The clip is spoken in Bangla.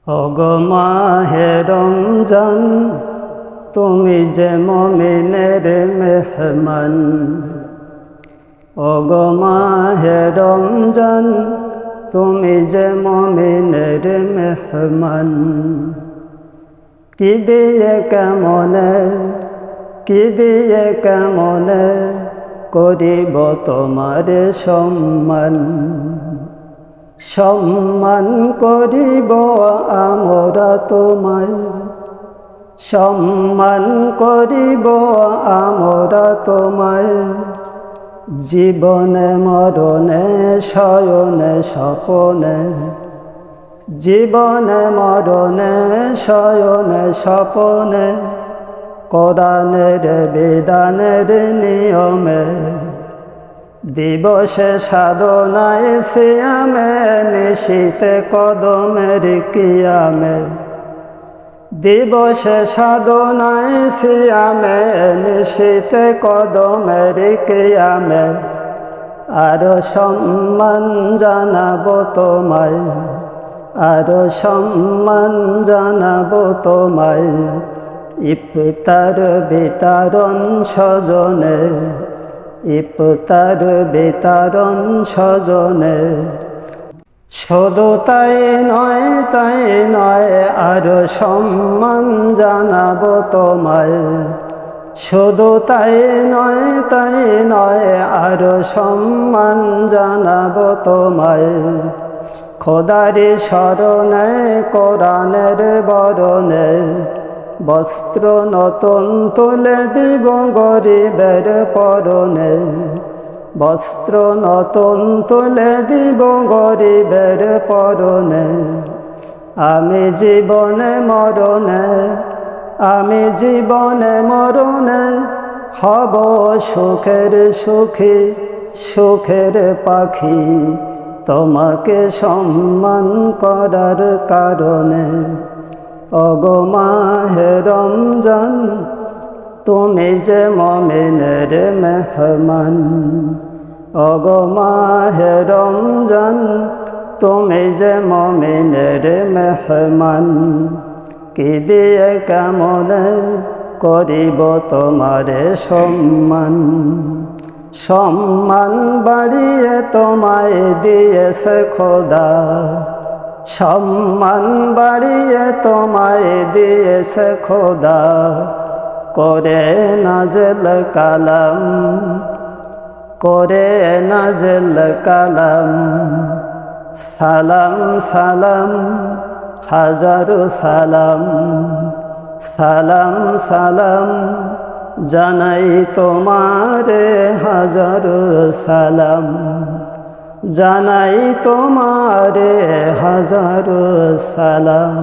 ওগো মাহে রমজান, তুমি যে মুমিনের মেহমান। ওগো মাহে রমজান, তুমি যে মুমিনের মেহমান। কি দিয়ে কেমনে করিব তোমার সম্মান। সম্মান করিব আমরা তোমায়, সম্মান করিব আমরা তোমায়। জীবনে মরণে শয়নে স্বপনে, জীবনে মরণে শয়নে স্বপনে। কোরআনের বিধানের নিয়মে, দিবসে সাধনায় সিয়ামে, নিশীতে কদমের কিয়ামে। দিবসে সাধনায় সিয়ামে, নিশীতে কদমের কিয়ামে। আরো সম্মান জানাবো তোমায়, আরো সম্মান জানাবো তোমায়। ইফতার বিতরণ সজনে, ইফতার বিতরণ সজনে। শুধু তাই নয়, আরো সম্মান জানাবো তোমায়। শুধু তাই নয়, আরো সম্মান জানাবো তোমায়। খোদারি শরণে কোরআনের বরণে, বস্ত্র নতুন তুলে দিব গরিবের পরনে। বস্ত্র নতুন তুলে দিব গরিবের পরনে। আমি জীবনে মরণে হব সুখের সুখী, সুখের পাখি। তোমাকে সম্মান করার কারণে। ওগো মাহে রমজান, তুমি যে মুমিনের মেহমান। ওগো মাহে রমজান, তুমি যে মুমিনের মেহমান। কি দিয়ে কেমনে করিব তোমারে সম্মান। সম্মান বাড়িয়ে তোমায় দিয়েছে খোদা, সম্মান বাড়িয়ে তোমায় দিয়েছে খোদা। করে নাজেল কালাম, করে নাজেল কালাম। সালাম সালাম হাজারো সালাম, সালাম সালাম জানাই তোমারে হাজারো সালাম। জানাই তোমারে হাজারো সালাম।